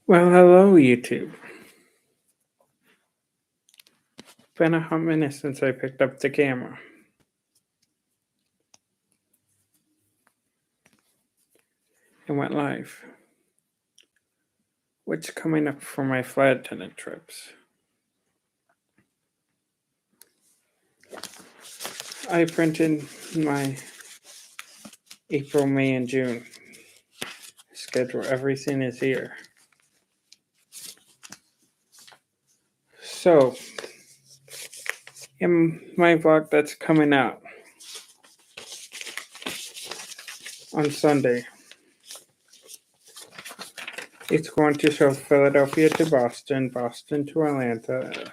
Well, hello, YouTube. Been a hot minute since I picked up the camera. And went live. What's coming up for my flight attendant trips? I printed my April, May, and June schedule. Everything is here. So, in my vlog that's coming out on Sunday, it's going to show Philadelphia to Boston, Boston to Atlanta,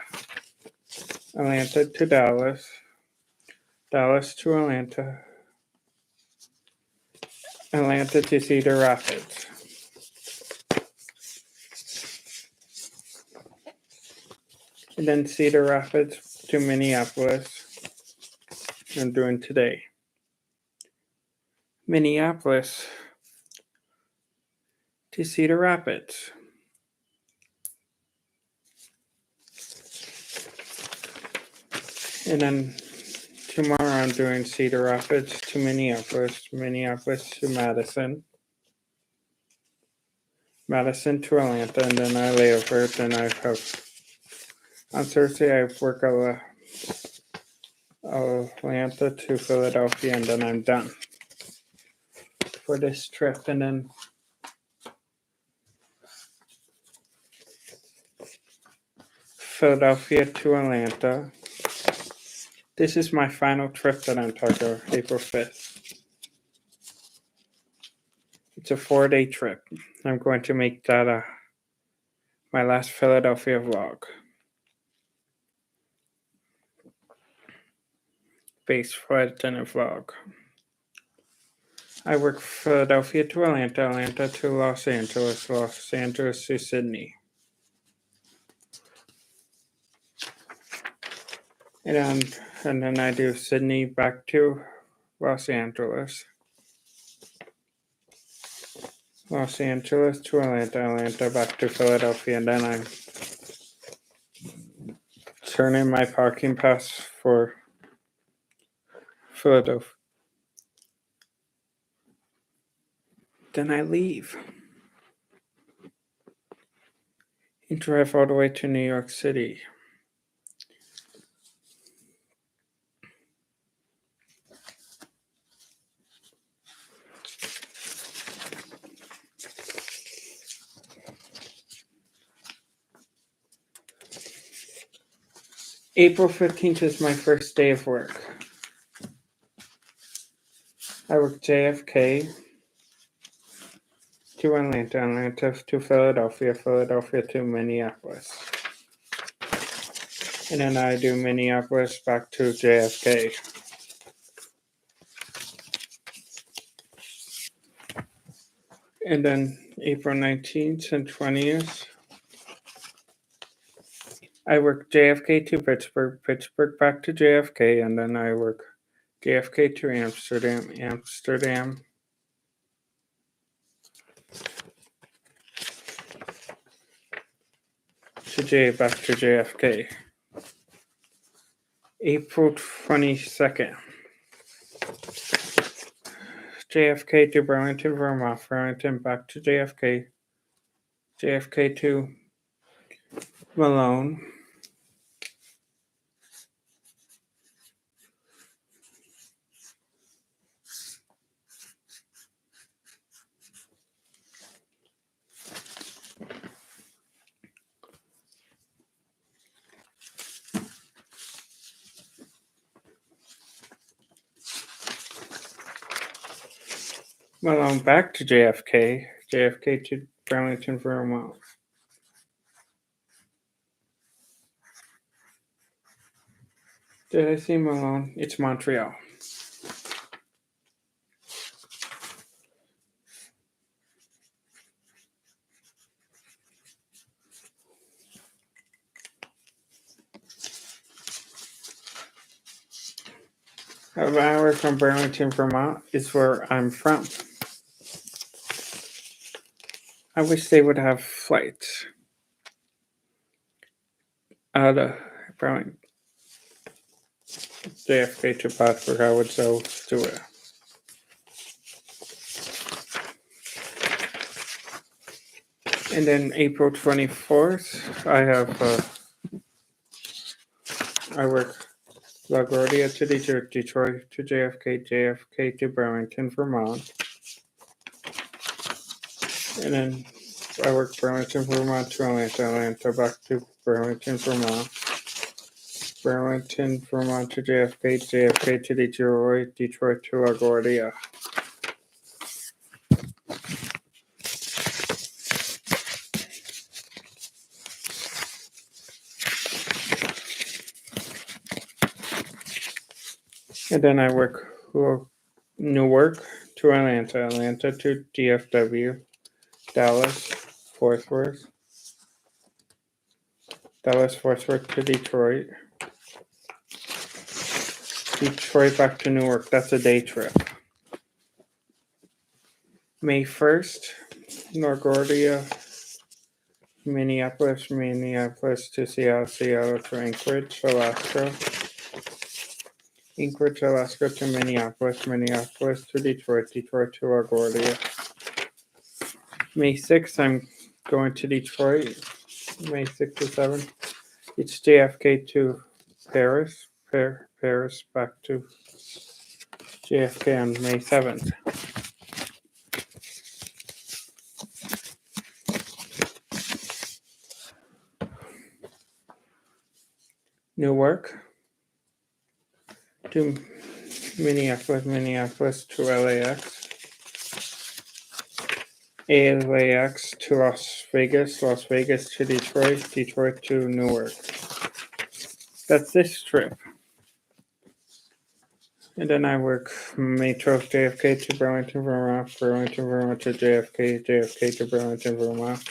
Atlanta to Dallas, Dallas to Atlanta, Atlanta to Cedar Rapids. And then Cedar Rapids to Minneapolis. I'm doing today. Minneapolis to Cedar Rapids. And then tomorrow I'm doing Cedar Rapids to Minneapolis, Minneapolis to Madison, Madison to Atlanta, and then I lay over. Then I have, on Thursday I work Atlanta to Philadelphia, and then I'm done for this trip. And then Philadelphia to Atlanta. This is my final trip that I'm talking about, April 5th. It's a 4-day trip. I'm going to make that my last Philadelphia vlog. Base flight attendant vlog. I work Philadelphia to Atlanta, Atlanta to Los Angeles, Los Angeles to Sydney. And then I do Sydney back to Los Angeles. Los Angeles to Atlanta, Atlanta back to Philadelphia, and then I turn in my parking pass for Philadelphia. Then I leave and drive all the way to New York City. April 15th is my first day of work. I work JFK to Atlanta, Atlanta to Philadelphia, Philadelphia to Minneapolis. And then I do Minneapolis back to JFK. And then April 19th and 20th, I work JFK to Pittsburgh, Pittsburgh back to JFK, and then I work JFK to Amsterdam, Amsterdam to back to JFK. April 22nd, JFK to Burlington, Vermont, Burlington back to JFK, JFK to Malone, Malone back to JFK, JFK to Burlington, Vermont. Did I say Malone? It's Montreal. An hour from Burlington, Vermont is where I'm from. I wish they would have flights out of from JFK to Plattsburgh. I would so do it. And then April 24th, I work LaGuardia to Detroit to JFK, JFK to Burlington, Vermont. And then I work Burlington, Vermont to Atlanta, Atlanta back to Burlington, Vermont. Burlington, Vermont to JFK, JFK to Detroit, Detroit to LaGuardia. And then I work Newark to Atlanta, Atlanta to DFW, Dallas, Fort Worth, Dallas, Fort Worth to Detroit, Detroit back to Newark. That's a day trip. May 1st, LaGuardia, Minneapolis, Minneapolis to Seattle, Seattle to Anchorage, Alaska, Anchorage, Alaska to Minneapolis, Minneapolis to Detroit, Detroit to LaGuardia. May 6th, I'm going to Detroit, May 6th to 7th. It's JFK to Paris, Paris back to JFK on May 7th. Newark to Minneapolis, Minneapolis to LAX, LAX to Las Vegas, Las Vegas to Detroit, Detroit to Newark. That's this trip. And then I work May 12th, JFK to Burlington, Vermont, Burlington, Vermont to JFK, JFK to Burlington, Vermont,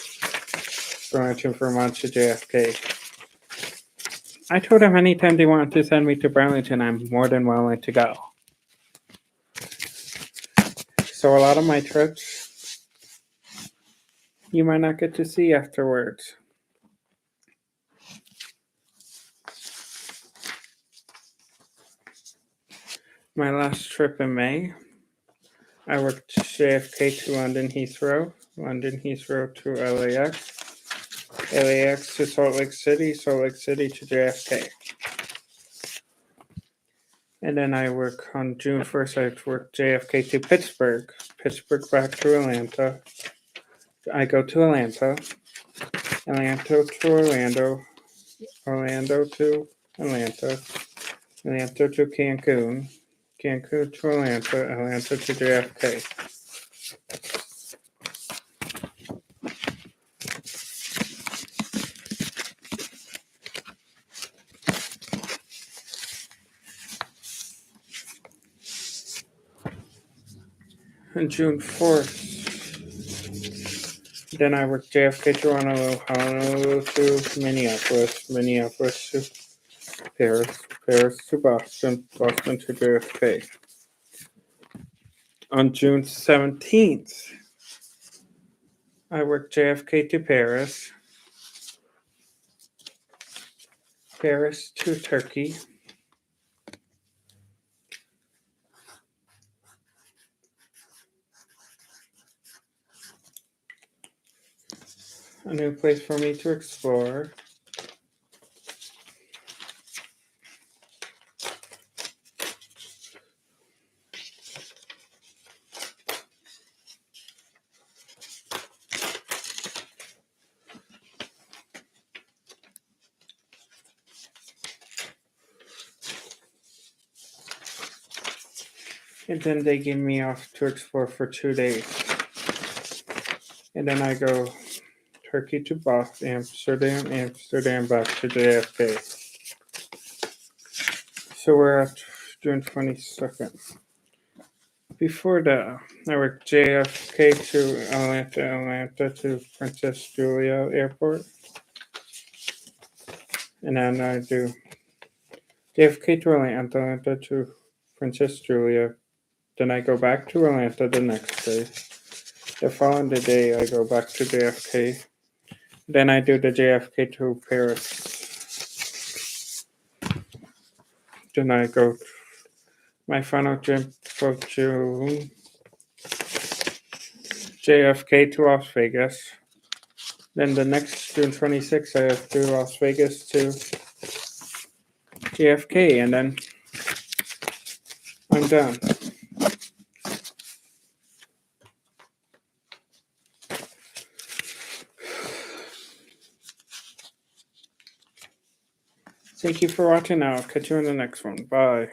Burlington, Vermont to JFK. I told them anytime they want to send me to Burlington, I'm more than willing to go. So a lot of my trips, you might not get to see afterwards. My last trip in May, I worked JFK to London Heathrow, London Heathrow to LAX, LAX to Salt Lake City, Salt Lake City to JFK. And then I work on June 1st, I work JFK to Pittsburgh, Pittsburgh back to Atlanta. I go to Atlanta, Atlanta to Orlando, Orlando to Atlanta, Atlanta to Cancun, Cancun to Atlanta, Atlanta to JFK. On June 4th, then I worked JFK to Honolulu, Honolulu to Minneapolis, Minneapolis to Paris, Paris to Boston, Boston to JFK. On June 17th, I worked JFK to Paris, Paris to Turkey, a new place for me to explore. And then they give me off to explore for 2 days. And then I go Turkey to Boston, Amsterdam back to JFK. So we're at June 22nd. Before that, I worked JFK to Atlanta to Princess Julia Airport. And then I do JFK to Atlanta to Princess Julia. Then I go back to Atlanta the next day. The following day, I go back to JFK. Then I do the JFK to Paris. Then I go my final trip for June. JFK to Las Vegas. Then the next June 26th, I have to Las Vegas to JFK, and then I'm done. Thank you for watching. I'll catch you in the next one. Bye.